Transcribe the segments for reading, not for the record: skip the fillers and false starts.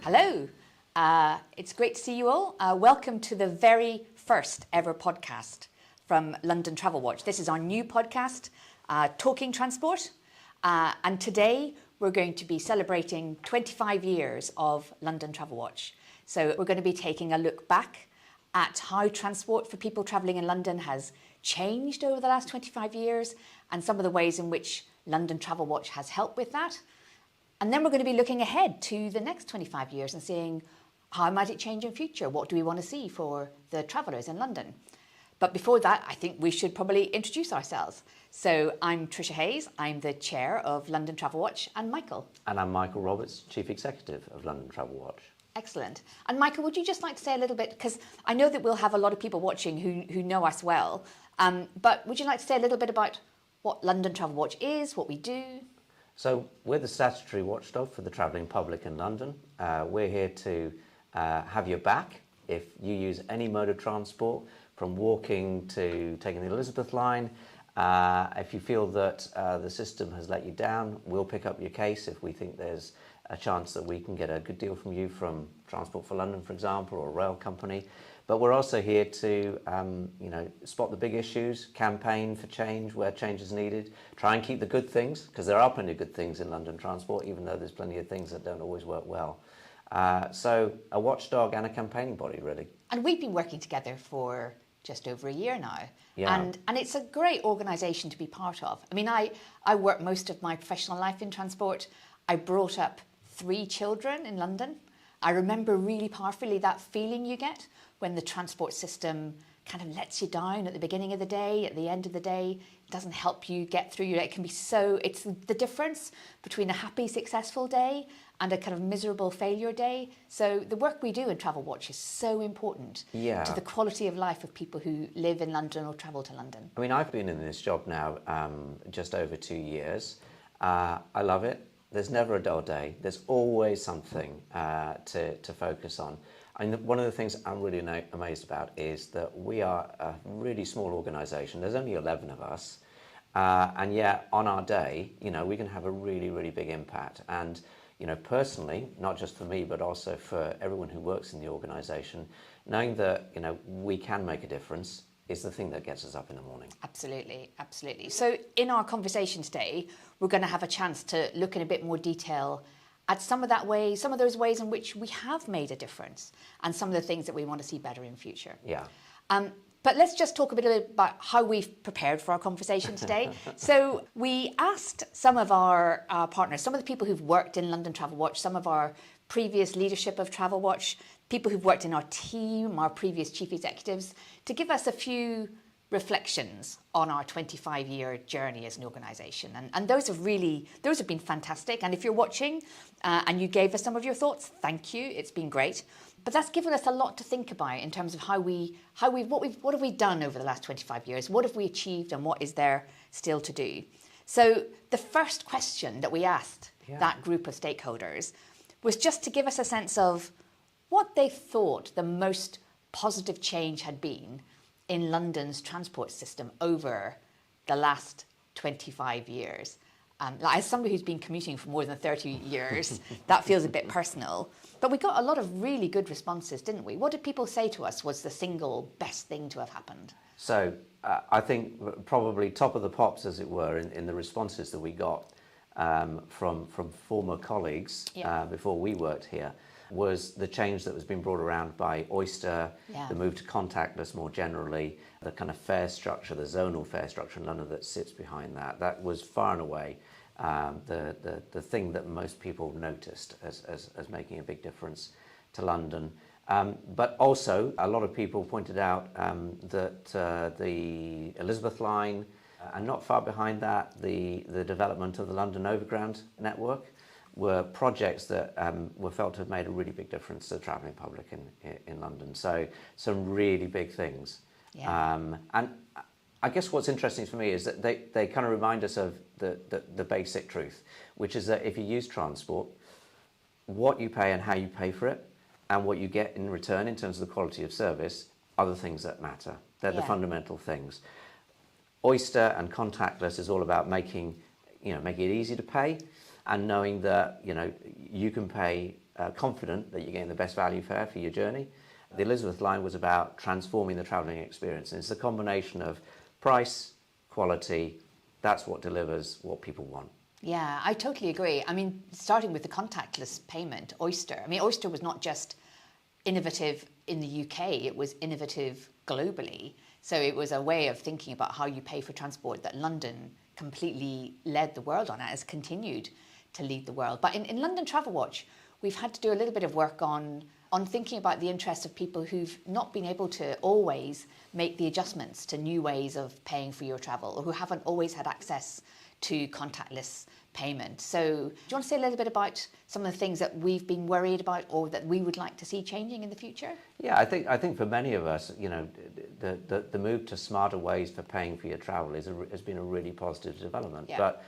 Hello, it's great to see you all. Welcome to the very first ever podcast from London TravelWatch. This is our new podcast, Talking Transport. And today we're going to be celebrating 25 years of London TravelWatch. So we're going to be taking a look back at how transport for people travelling in London has changed over the last 25 years and some of the ways in which London TravelWatch has helped with that. And then we're going to be looking ahead to the next 25 years and seeing how might it change in future? What do we want to see for the travellers in London? But before that, I think we should probably introduce ourselves. So I'm Tricia Hayes, I'm the chair of London TravelWatch, and Michael. And I'm Michael Roberts, Chief Executive of London TravelWatch. Excellent. And Michael, would you just like to say a little bit, because I know that we'll have a lot of people watching who know us well, but would you like to say a little bit about what London TravelWatch is, what we do? So we're the statutory watchdog for the travelling public in London. We're here to have your back if you use any mode of transport, from walking to taking the Elizabeth line. If you feel that the system has let you down, we'll pick up your case if we think there's a chance that we can get a good deal from you from Transport for London, for example, or a rail company. But we're also here to spot the big issues, campaign for change where change is needed, try and keep the good things, because there are plenty of good things in London transport, even though there's plenty of things that don't always work well. So a watchdog and a campaigning body, really. And we've been working together for just over a year now. Yeah. And it's a great organisation to be part of. I mean, I worked most of my professional life in transport. I brought up 3 children in London. I remember really powerfully that feeling you get when the transport system kind of lets you down at the beginning of the day, at the end of the day. It doesn't help you get through your day. It can be it's the difference between a happy, successful day and a kind of miserable failure day. So the work we do in TravelWatch is so important to the quality of life of people who live in London or travel to London. I mean, I've been in this job now just over 2 years. I love it. There's never a dull day. There's always something to focus on. And one of the things I'm really amazed about is that we are a really small organisation. There's only 11 of us. And yet on our day, we can have a really, really big impact. And, personally, not just for me, but also for everyone who works in the organisation, knowing that, we can make a difference is the thing that gets us up in the morning. Absolutely, absolutely. So in our conversation today, we're going to have a chance to look in a bit more detail at some of those ways in which we have made a difference and some of the things that we want to see better in future. Yeah. But let's just talk a bit about how we've prepared for our conversation today. So we asked some of our partners, some of the people who've worked in London TravelWatch, some of our previous leadership of TravelWatch, people who've worked in our team, our previous chief executives, to give us a few reflections on our 25-year journey as an organisation. And those have been fantastic. And if you're watching and you gave us some of your thoughts, thank you. It's been great. But that's given us a lot to think about in terms of what have we done over the last 25 years? What have we achieved and what is there still to do? So the first question that we asked that group of stakeholders was just to give us a sense of what they thought the most positive change had been in London's transport system over the last 25 years. As somebody who's been commuting for more than 30 years, that feels a bit personal. But we got a lot of really good responses, didn't we? What did people say to us was the single best thing to have happened? So I think probably top of the pops, as it were, in the responses that we got from former colleagues before we worked here, was the change that was being brought around by Oyster, the move to contactless more generally, the kind of fare structure, the zonal fare structure in London that sits behind that. That was far and away the thing that most people noticed as making a big difference to London. But also, a lot of people pointed out that the Elizabeth line, and not far behind that, the development of the London Overground network, were projects that were felt to have made a really big difference to the travelling public in London. So some really big things. Yeah. And I guess what's interesting for me is that they kind of remind us of the basic truth, which is that if you use transport, what you pay and how you pay for it, and what you get in return in terms of the quality of service are the things that matter. They're the fundamental things. Oyster and contactless is all about making it easy to pay, and knowing that you can pay confident that you're getting the best value fare for your journey. The Elizabeth line was about transforming the travelling experience. And it's a combination of price, quality. That's what delivers what people want. Yeah, I totally agree. I mean, starting with the contactless payment, Oyster. I mean, Oyster was not just innovative in the UK, it was innovative globally. So it was a way of thinking about how you pay for transport that London completely led the world on. It has continued to lead the world. But in London TravelWatch, we've had to do a little bit of work on thinking about the interests of people who've not been able to always make the adjustments to new ways of paying for your travel, or who haven't always had access to contactless payment. So do you want to say a little bit about some of the things that we've been worried about or that we would like to see changing in the future? Yeah, I think for many of us, the move to smarter ways for paying for your travel has been a really positive development. Yeah. But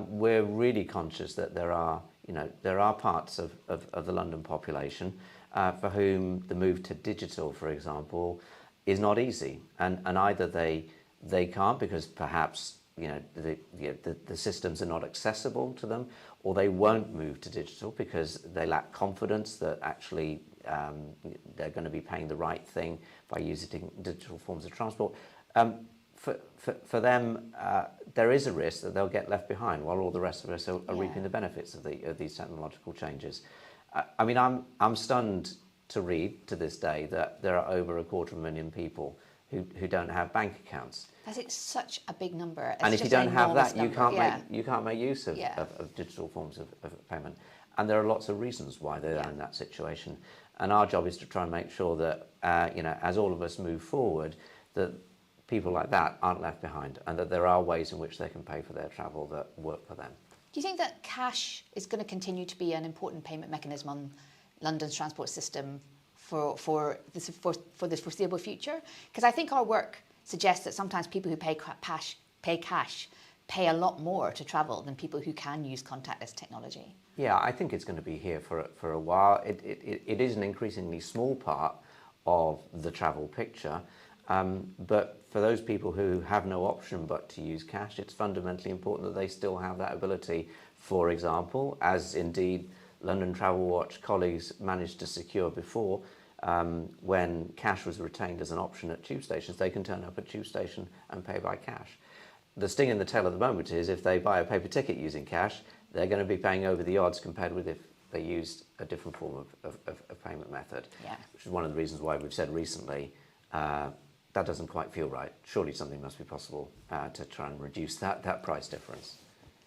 we're really conscious that there are parts of the London population for whom the move to digital, for example, is not easy, and either they can't because perhaps the systems are not accessible to them, or they won't move to digital because they lack confidence that actually they're going to be paying the right thing by using digital forms of transport. For them, there is a risk that they'll get left behind while all the rest of us are reaping the benefits of these technological changes. I mean, I'm stunned to read to this day that there are over 250,000 people who don't have bank accounts. It's such a big number. It's and if you just don't an have that, enormous you can't make use of digital forms of payment. And there are lots of reasons why they're in that situation. And our job is to try and make sure that as all of us move forward, that people like that aren't left behind, and that there are ways in which they can pay for their travel that work for them. Do you think that cash is going to continue to be an important payment mechanism on London's transport system for the foreseeable future? Because I think our work suggests that sometimes people who pay cash pay a lot more to travel than people who can use contactless technology. Yeah, I think it's going to be here for a while. It is an increasingly small part of the travel picture, but for those people who have no option but to use cash, it's fundamentally important that they still have that ability. For example, as indeed London TravelWatch colleagues managed to secure before, when cash was retained as an option at tube stations, they can turn up at tube station and pay by cash. The sting in the tail at the moment is if they buy a paper ticket using cash, they're going to be paying over the odds compared with if they used a different form of payment method, which is one of the reasons why we've said recently that doesn't quite feel right. Surely something must be possible to try and reduce that price difference.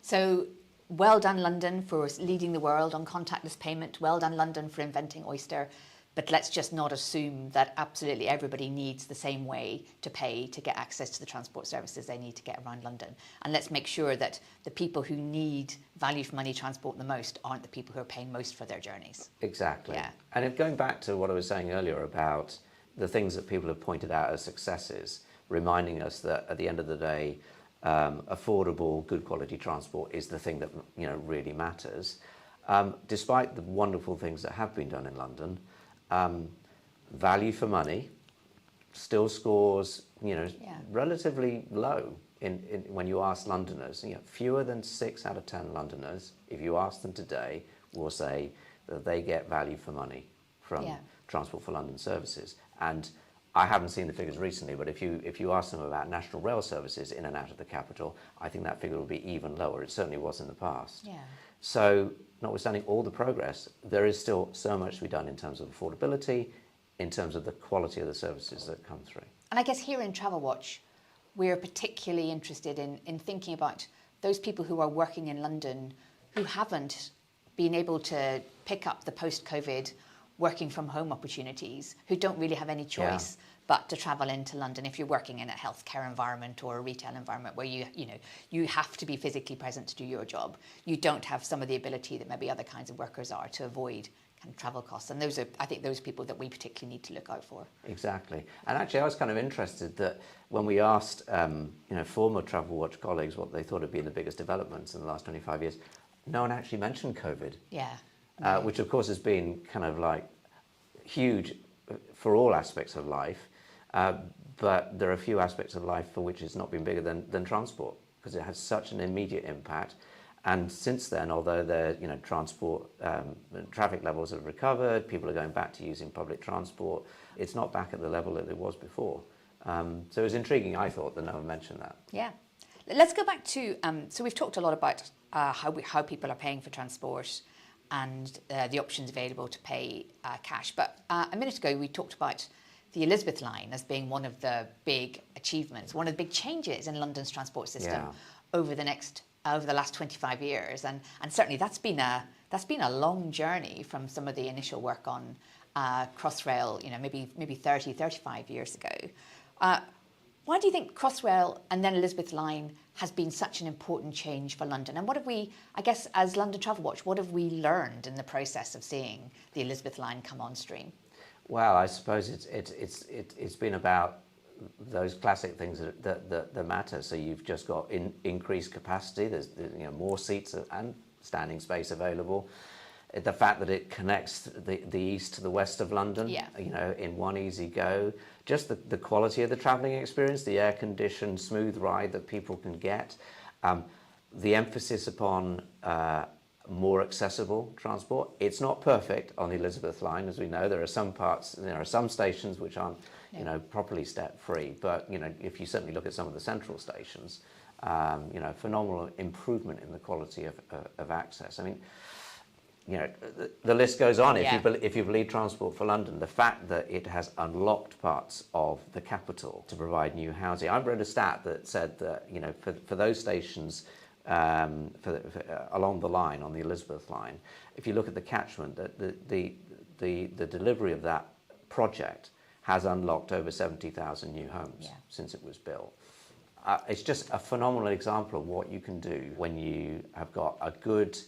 So well done, London, for leading the world on contactless payment. Well done, London, for inventing Oyster. But let's just not assume that absolutely everybody needs the same way to pay to get access to the transport services they need to get around London. And let's make sure that the people who need value for money transport the most aren't the people who are paying most for their journeys. Exactly. Yeah. And if going back to what I was saying earlier about the things that people have pointed out as successes, reminding us that at the end of the day, affordable, good quality transport is the thing that really matters. Despite the wonderful things that have been done in London, value for money still scores, relatively low when you ask Londoners. Fewer than 6 out of 10 Londoners, if you ask them today, will say that they get value for money from Transport for London services. And I haven't seen the figures recently, but if you ask them about national rail services in and out of the capital, I think that figure will be even lower. It certainly was in the past. Yeah. So, notwithstanding all the progress, there is still so much to be done in terms of affordability, in terms of the quality of the services that come through. And I guess here in TravelWatch, we're particularly interested in thinking about those people who are working in London who haven't been able to pick up the post-COVID working from home opportunities, who don't really have any choice but to travel into London. If you're working in a healthcare environment or a retail environment where you have to be physically present to do your job, you don't have some of the ability that maybe other kinds of workers are to avoid kind of travel costs. And those are, I think, those people that we particularly need to look out for. Exactly. And actually, I was kind of interested that when we asked former TravelWatch colleagues what they thought had been the biggest developments in the last 25 years, no one actually mentioned COVID. Yeah. Which of course has been kind of like huge for all aspects of life, but there are a few aspects of life for which it's not been bigger than transport, because it has such an immediate impact. And since then, although the transport traffic levels have recovered, people are going back to using public transport, it's not back at the level that it was before. So it was intriguing, I thought, that no one mentioned that. Yeah. Let's go back to, so we've talked a lot about how people are paying for transport and the options available to pay cash. But a minute ago, we talked about the Elizabeth line as being one of the big achievements, one of the big changes in London's transport system over the last 25 years. And certainly that's been a long journey from some of the initial work on Crossrail, maybe 30, 35 years ago. Why do you think Crossrail and then Elizabeth line has been such an important change for London? And what have we, I guess, as London TravelWatch, what have we learned in the process of seeing the Elizabeth line come on stream? Well, I suppose it's been about those classic things that matter. So you've just got increased capacity. There's more seats and standing space available. The fact that it connects the east to the west of London, in one easy go. Just the quality of the travelling experience, the air-conditioned, smooth ride that people can get. The emphasis upon more accessible transport. It's not perfect on the Elizabeth line, as we know. There are some stations which aren't, properly step-free. But, if you certainly look at some of the central stations, phenomenal improvement in the quality of access. I mean, the list goes on. If you believe Transport for London, the fact that it has unlocked parts of the capital to provide new housing. I read a stat that said that for those stations along the line on the Elizabeth line, if you look at the catchment, the delivery of that project has unlocked over 70,000 new homes since it was built. It's just a phenomenal example of what you can do when you have got a good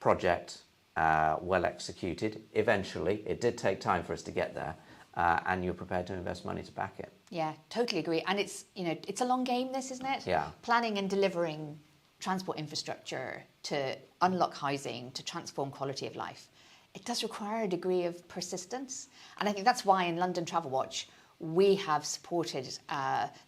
project, well executed. Eventually, it did take time for us to get there, and you're prepared to invest money to back it. Yeah, totally agree. And it's it's a long game, this, isn't it? Yeah. Planning and delivering transport infrastructure to unlock housing, to transform quality of life. It does require a degree of persistence. And I think that's why in London TravelWatch, we have supported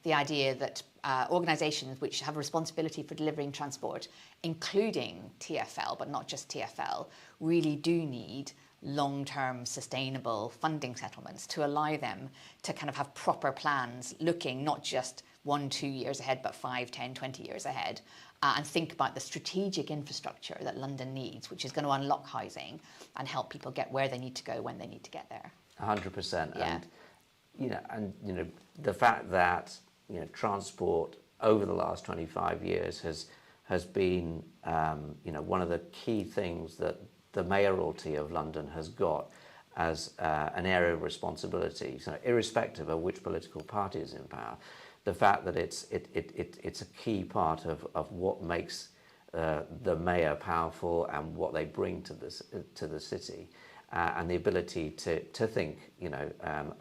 the idea that organisations which have a responsibility for delivering transport, including TfL, but not just TfL, really do need long-term sustainable funding settlements to allow them to kind of have proper plans looking not just 1-2 years ahead, but 5, 10, 20 years ahead, and think about the strategic infrastructure that London needs, which is going to unlock housing and help people get where they need to go when they need to get there. 100%. Yeah. And the fact that transport over the last 25 years has been one of the key things that the mayoralty of London has got as an area of responsibility. So irrespective of which political party is in power, the fact that it's a key part of what makes the mayor powerful and what they bring to the city. And the ability to think,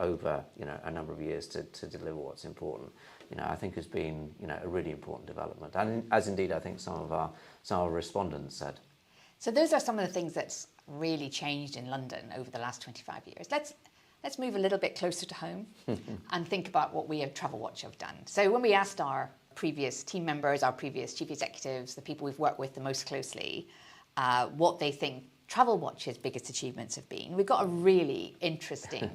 over a number of years to deliver what's important, I think has been a really important development, and as indeed I think some of our respondents said. So those are some of the things that's really changed in London over the last 25 years. Let's move a little bit closer to home and think about what we at TravelWatch have done. So when we asked our previous team members, our previous chief executives, the people we've worked with the most closely, what they think TravelWatch's biggest achievements have been, we got a really interesting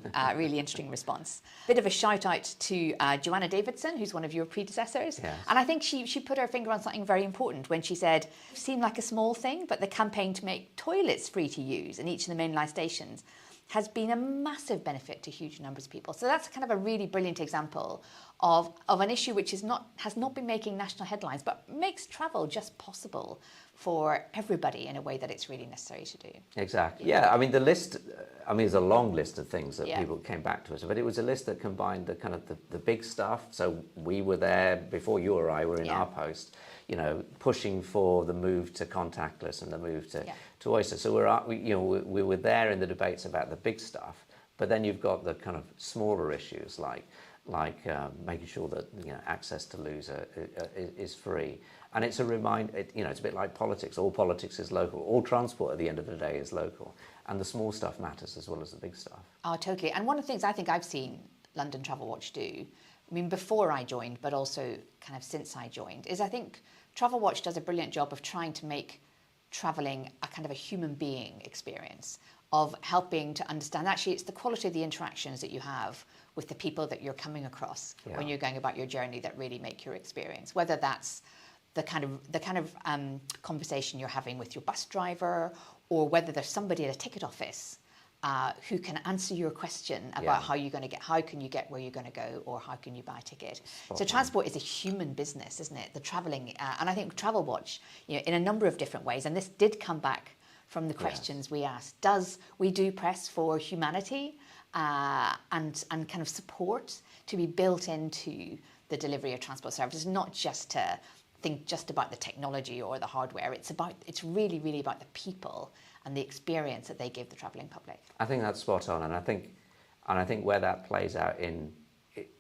response. Bit of a shout out to Joanna Davidson, who's one of your predecessors. Yes. And I think she put her finger on something very important when she said, it seemed like a small thing, but the campaign to make toilets free to use in each of the mainline stations has been a massive benefit to huge numbers of people. So that's kind of a really brilliant example of an issue which has not been making national headlines, but makes travel just possible for everybody in a way that it's really necessary to do. Exactly. Yeah, I mean, the list, there's a long list of things that people came back to us, but it was a list that combined the kind of the big stuff. So we were there before you or I were in our post, pushing for the move to contactless and the move to Oyster. So we were there in the debates about the big stuff, but then you've got the kind of smaller issues like making sure that access to loos is free. And it's a reminder, it's a bit like politics. All politics is local. All transport at the end of the day is local. And the small stuff matters as well as the big stuff. Oh, totally. And one of the things I think I've seen London TravelWatch do I mean, before I joined, but also kind of since I joined, is I think TravelWatch does a brilliant job of trying to make traveling a kind of a human being experience, of helping to understand, actually, it's the quality of the interactions that you have with the people that you're coming across when you're going about your journey that really make your experience, whether that's the kind of conversation you're having with your bus driver, or whether there's somebody at a ticket office who can answer your question about how can you get where you're going to go, or how can you buy a ticket. So transport is a human business, isn't it? The traveling, and I think TravelWatch, in a number of different ways, and this did come back from the questions we asked. We do press for humanity and kind of support to be built into the delivery of transport services, not just to think just about the technology or the hardware. It's really, really about the people and the experience that they give the travelling public. I think that's spot on, and I think where that plays out in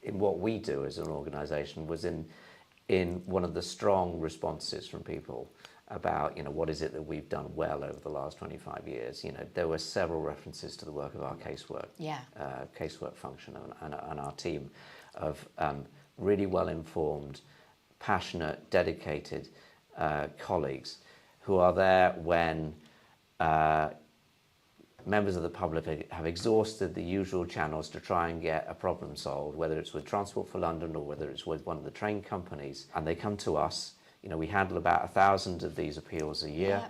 what we do as an organisation was in one of the strong responses from people about what is it that we've done well over the last 25 years. There were several references to the work of our casework function and our team of really well informed, passionate, dedicated colleagues who are there when members of the public have exhausted the usual channels to try and get a problem solved, whether it's with Transport for London or whether it's with one of the train companies, and they come to us. We handle about 1,000 of these appeals a year,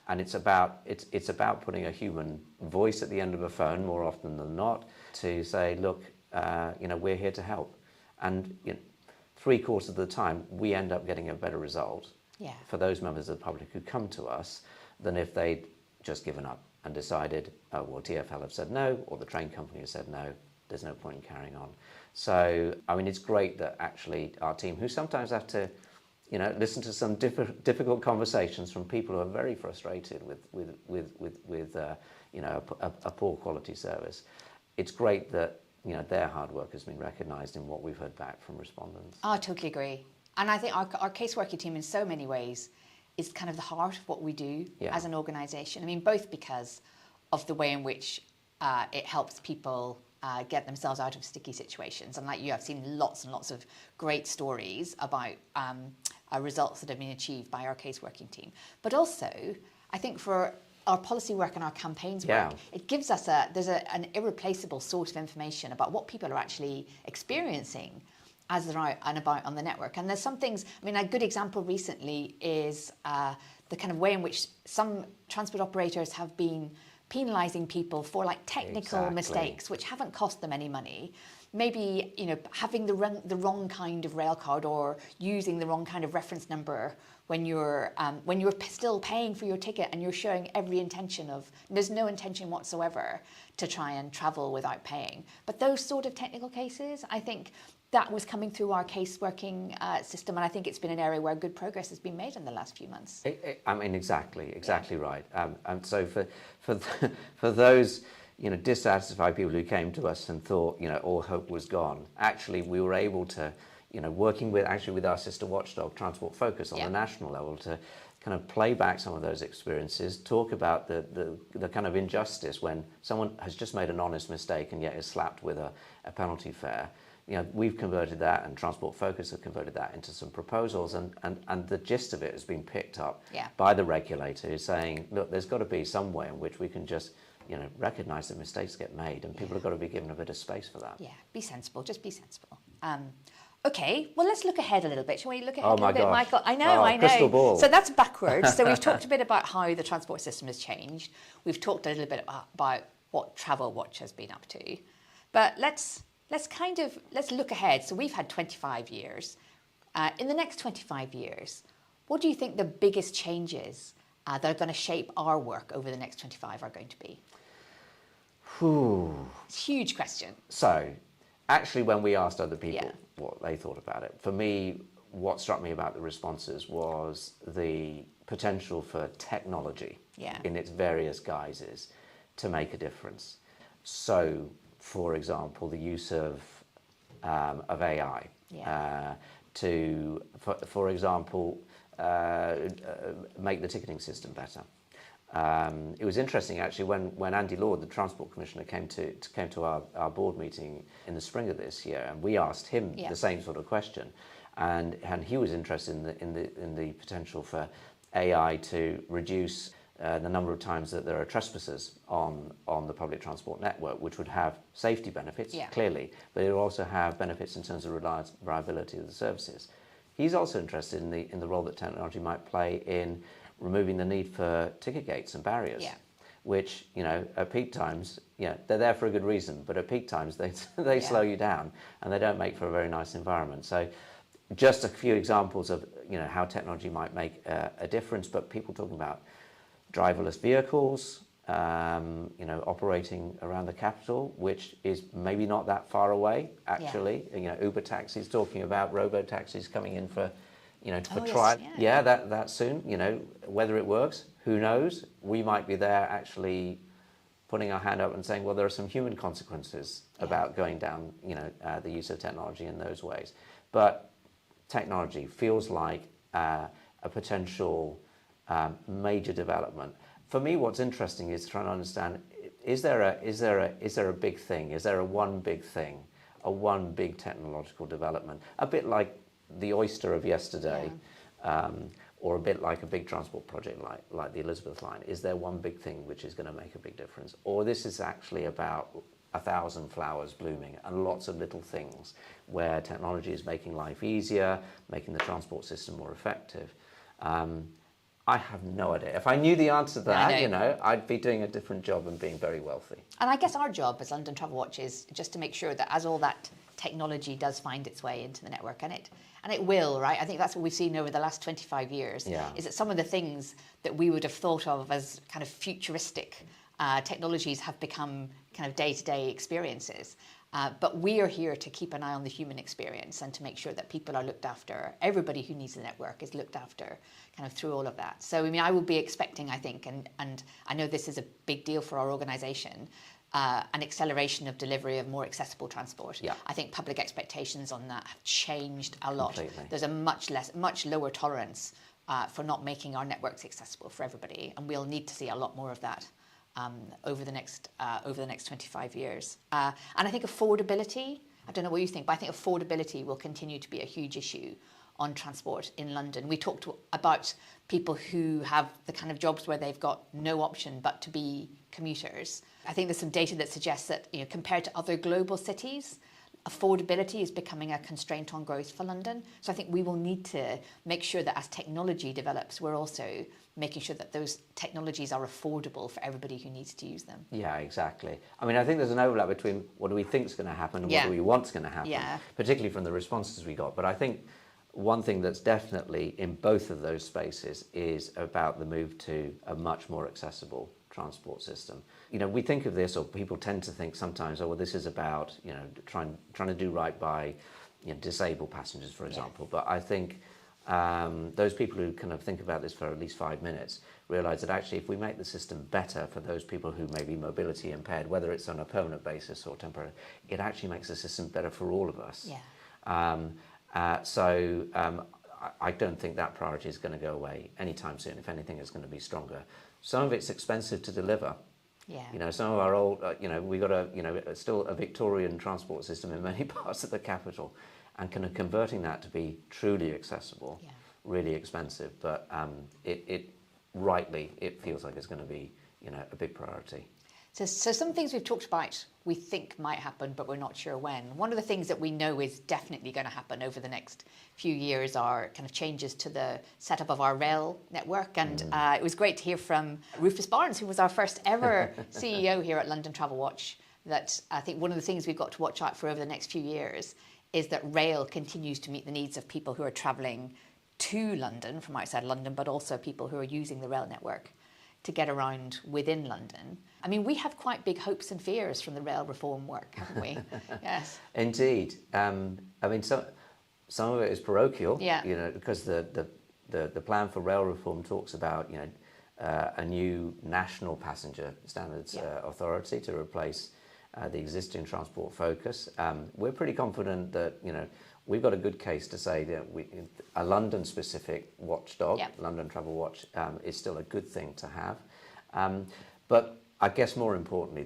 and it's about putting a human voice at the end of a phone more often than not to say, look, we're here to help, and 3/4 of the time we end up getting a better result for those members of the public who come to us than if they'd just given up and decided, oh, well, TfL have said no, or the train company has said no, there's no point in carrying on. So, I mean, it's great that actually our team, who sometimes have to listen to some difficult conversations from people who are very frustrated with a poor quality service. It's great that their hard work has been recognised in what we've heard back from respondents. I totally agree, and I think our caseworking team, in so many ways, is kind of the heart of what we do as an organisation. I mean, both because of the way in which it helps people get themselves out of sticky situations, and like you, I've seen lots and lots of great stories about results that have been achieved by our caseworking team. But also, I think for our policy work and our campaigns work, it gives us an irreplaceable source of information about what people are actually experiencing as they're out and about on the network. And there's some things, I mean, a good example recently is the kind of way in which some transport operators have been penalising people for like technical mistakes, which haven't cost them any money. Maybe, having the wrong kind of rail card, or using the wrong kind of reference number when you're still paying for your ticket and you're showing every intention there's no intention whatsoever to try and travel without paying. But those sort of technical cases, I think that was coming through our caseworking system, and I think it's been an area where good progress has been made in the last few months. I mean, exactly right. And so for those dissatisfied people who came to us and thought all hope was gone, actually we were able to working with our sister watchdog Transport Focus on the national level to kind of play back some of those experiences, talk about the kind of injustice when someone has just made an honest mistake and yet is slapped with a penalty fare. We've converted that, and Transport Focus have converted that into some proposals, and the gist of it has been picked up by the regulator, who's saying, look, there's got to be some way in which we can just recognise that mistakes get made, and people have got to be given a bit of space for that. Yeah, be sensible, just be sensible. Okay, well, let's look ahead a little bit. Shall we look ahead a little bit, Michael? I know. Crystal ball. So that's backwards. So we've talked a bit about how the transport system has changed. We've talked a little bit about what TravelWatch has been up to. But let's look ahead. So we've had 25 years. In the next 25 years, what do you think the biggest changes that are going to shape our work over the next 25 are going to be? It's a huge question. So, actually, when we asked other people what they thought about it, for me, what struck me about the responses was the potential for technology in its various guises to make a difference. So, for example, the use of AI to, for example, make the ticketing system better. It was interesting actually when Andy Lord, the Transport Commissioner, came to our board meeting in the spring of this year, and we asked him the same sort of question, and he was interested in the potential for AI to reduce the number of times that there are trespassers on the public transport network, which would have safety benefits, clearly, but it will also have benefits in terms of reliability of the services. He's also interested in the role that technology might play in removing the need for ticket gates and barriers, which, at peak times, they're there for a good reason, but at peak times they slow you down and they don't make for a very nice environment. So just a few examples of how technology might make a difference, but people talking about driverless vehicles, operating around the capital, which is maybe not that far away, actually. Uber taxis, talking about robo-taxis coming in for trial. That soon. Whether it works, who knows? We might be there actually putting our hand up and saying, well, there are some human consequences about going down, the use of technology in those ways. But technology feels like a potential major development. For me, what's interesting is trying to understand: is there a big thing? Is there a one big thing, a one big technological development? A bit like the oyster of yesterday, or a bit like a big transport project like the Elizabeth line. Is there one big thing which is going to make a big difference, or this is actually about 1,000 flowers blooming and lots of little things where technology is making life easier, making the transport system more effective? I have no idea. If I knew the answer to that, I'd be doing a different job and being very wealthy. And I guess our job as London TravelWatch is just to make sure that as all that technology does find its way into the network, and it will, right? I think that's what we've seen over the last 25 years, is that some of the things that we would have thought of as kind of futuristic technologies have become kind of day-to-day experiences. But we are here to keep an eye on the human experience and to make sure that people are looked after. Everybody who needs the network is looked after kind of through all of that. So, I will be expecting, I think, and I know this is a big deal for our organisation, an acceleration of delivery of more accessible transport. I think public expectations on that have changed a lot. Completely. There's a much lower tolerance for not making our networks accessible for everybody, and we'll need to see a lot more of that over the next 25 years. And I think affordability, I don't know what you think, but I think affordability will continue to be a huge issue on transport in London. We talked about people who have the kind of jobs where they've got no option but to be commuters. I think there's some data that suggests that, compared to other global cities, affordability is becoming a constraint on growth for London. So I think we will need to make sure that as technology develops, we're also making sure that those technologies are affordable for everybody who needs to use them. Yeah, exactly. I think there's an overlap between what do we think is going to happen and what do we want is going to happen, particularly from the responses we got. But I think one thing that's definitely in both of those spaces is about the move to a much more accessible transport system. We think of this, or people tend to think sometimes, this is about trying to do right by disabled passengers, for example. But I think those people who kind of think about this for at least 5 minutes realise that actually if we make the system better for those people who may be mobility impaired, whether it's on a permanent basis or temporary, it actually makes the system better for all of us. So I don't think that priority is going to go away anytime soon. If anything, it's going to be stronger. Some of it's expensive to deliver. Some of our old, we got still a Victorian transport system in many parts of the capital, and kind of converting that to be truly accessible, really expensive. But it feels like it's going to be a big priority. So some things we've talked about we think might happen, but we're not sure when. One of the things that we know is definitely going to happen over the next few years are kind of changes to the setup of our rail network. And it was great to hear from Rufus Barnes, who was our first ever CEO here at London TravelWatch, that I think one of the things we've got to watch out for over the next few years is that rail continues to meet the needs of people who are travelling to London from outside London, but also people who are using the rail network to get around within London. We have quite big hopes and fears from the rail reform work, haven't we? Yes. Indeed. Some of it is parochial, because the plan for rail reform talks about, a new national passenger standards authority to replace the existing transport focus. We're pretty confident that, we've got a good case to say that a London-specific watchdog, London TravelWatch, is still a good thing to have. But I guess more importantly,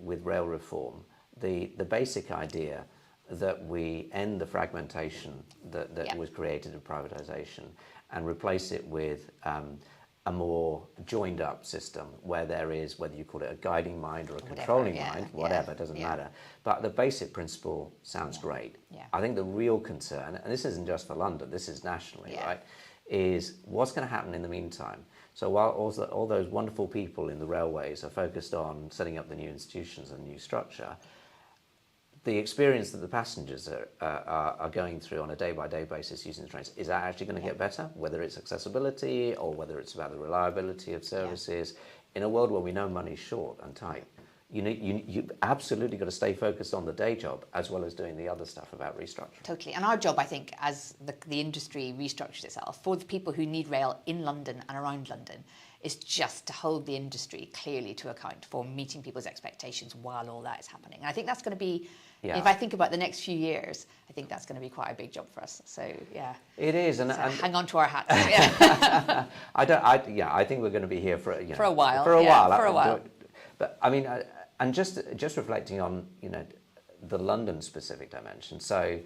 with rail reform, the basic idea that we end the fragmentation that was created in privatisation and replace it with a more joined up system where there is, whether you call it a guiding mind or a controlling mind, whatever, it doesn't matter. But the basic principle sounds great. Yeah. I think the real concern, and this isn't just for London, this is nationally, right, is what's going to happen in the meantime. So while all those wonderful people in the railways are focused on setting up the new institutions and new structure, the experience that the passengers are going through on a day-by-day basis using the trains, is that actually going to get better? Whether it's accessibility or whether it's about the reliability of services. In a world where we know money's short and tight, you absolutely got to stay focused on the day job as well as doing the other stuff about restructuring. Totally. And our job, I think, as the industry restructures itself, for the people who need rail in London and around London, is just to hold the industry clearly to account for meeting people's expectations while all that is happening. And I think that's going to be, if I think about the next few years, I think that's going to be quite a big job for us. So, yeah. It is. And hang on to our hats. Yeah. I think we're going to be here for, for a while. For a while. But, I mean, and just reflecting on, the London specific dimension. So,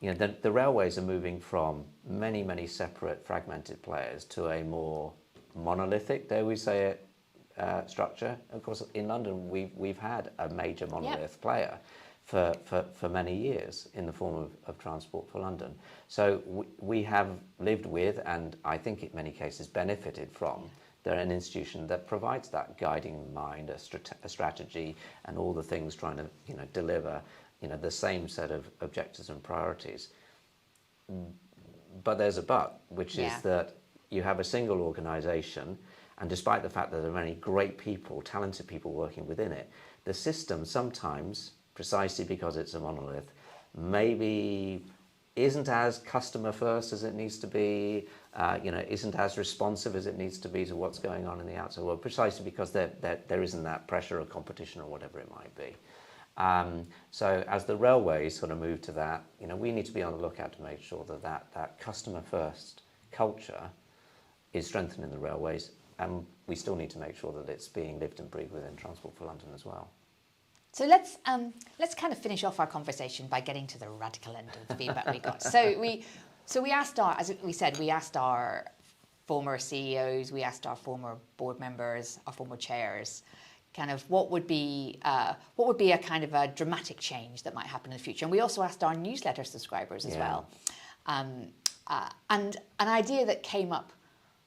the railways are moving from many, many separate fragmented players to a more monolithic, dare we say it, structure. Of course, in London, we've had a major monolith player for many years in the form of Transport for London. So we have lived with, and I think in many cases benefited from, they're an institution that provides that guiding mind, a strategy, and all the things trying to deliver the same set of objectives and priorities. But there's a but, which is that you have a single organisation, and despite the fact that there are many great people, talented people working within it, the system sometimes, precisely because it's a monolith, maybe isn't as customer first as it needs to be, isn't as responsive as it needs to be to what's going on in the outside world, precisely because there isn't that pressure or competition or whatever it might be. So as the railways sort of move to that, we need to be on the lookout to make sure that customer first culture is strengthened in the railways, and we still need to make sure that it's being lived and breathed within Transport for London as well. So let's kind of finish off our conversation by getting to the radical end of the feedback we got. So we asked we asked our former CEOs, we asked our former board members, our former chairs, kind of what would be a kind of a dramatic change that might happen in the future. And we also asked our newsletter subscribers as well. And an idea that came up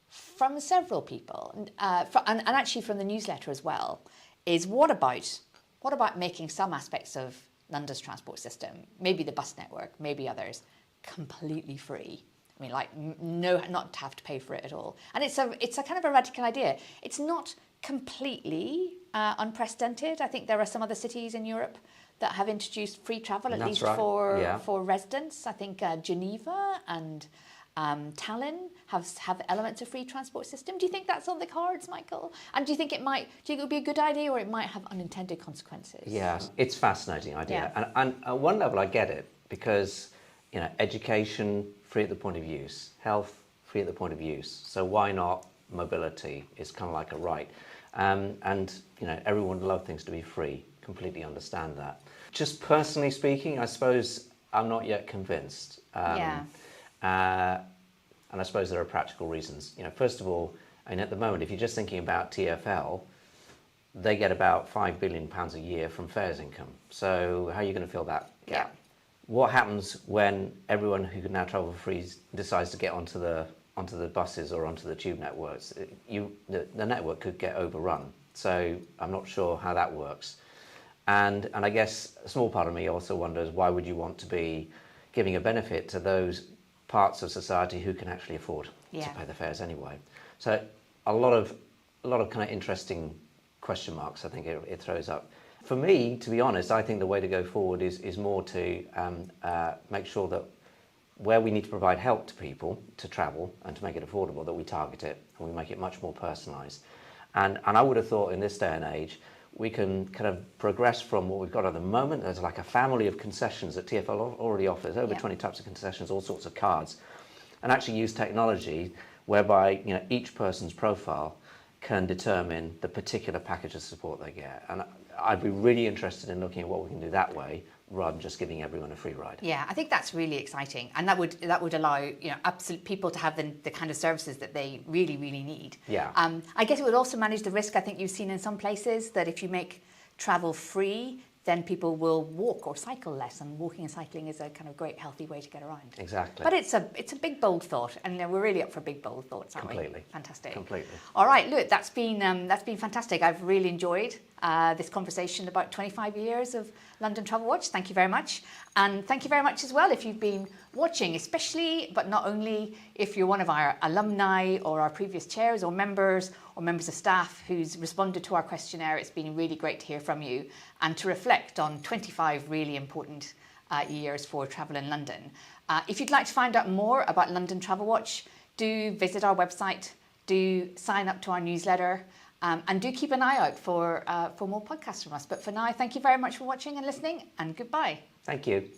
from several people, and actually from the newsletter as well, is what about making some aspects of London's transport system, maybe the bus network, maybe others, completely free? I mean, like not to have to pay for it at all. And it's a kind of a radical idea. It's not completely unprecedented. I think there are some other cities in Europe that have introduced free travel, at least for residents. I think Geneva and Tallinn have elements of free transport system. Do you think that's on the cards, Michael? And do you think it would be a good idea, or it might have unintended consequences? Yeah, it's a fascinating idea. Yeah. And at one level I get it, because education free at the point of use, health free at the point of use. So why not mobility? It's kind of like a right. And everyone would love things to be free. Completely understand that. Just personally speaking, I suppose I'm not yet convinced. And I suppose there are practical reasons. First of all, at the moment, if you're just thinking about TfL, they get about £5 billion a year from fares income. So how are you going to fill that gap? Yeah. What happens when everyone who can now travel for free decides to get onto the buses or onto the tube networks? The network could get overrun. So I'm not sure how that works. And I guess a small part of me also wonders, why would you want to be giving a benefit to those parts of society who can actually afford to pay the fares anyway? So a lot of kind of interesting question marks I think it throws up. For me, to be honest, I think the way to go forward is more to make sure that where we need to provide help to people to travel and to make it affordable, that we target it and we make it much more personalised. And I would have thought in this day and age, we can kind of progress from what we've got at the moment. There's like a family of concessions that TfL already offers, over 20 types of concessions, all sorts of cards, and actually use technology whereby each person's profile can determine the particular package of support they get. And I'd be really interested in looking at what we can do that way, rather than just giving everyone a free ride. Yeah, I think that's really exciting, and that would allow absolute people to have the kind of services that they really need. Yeah. I guess it would also manage the risk. I think you've seen in some places that if you make travel free, then people will walk or cycle less, and walking and cycling is a kind of great healthy way to get around. Exactly. But it's a big bold thought, and we're really up for big bold thoughts, aren't Completely. we? Fantastic. Completely. All right, look, that's been fantastic. I've really enjoyed this conversation about 25 years of London TravelWatch. Thank you very much, and thank you very much as well if you've been watching, especially but not only if you're one of our alumni or our previous chairs or members of staff who's responded to our questionnaire. It's been really great to hear from you and to reflect on 25 really important years for travel in London. If you'd like to find out more about London TravelWatch, do visit our website, do sign up to our newsletter, and do keep an eye out for more podcasts from us. But for now, thank you very much for watching and listening, and goodbye. Thank you.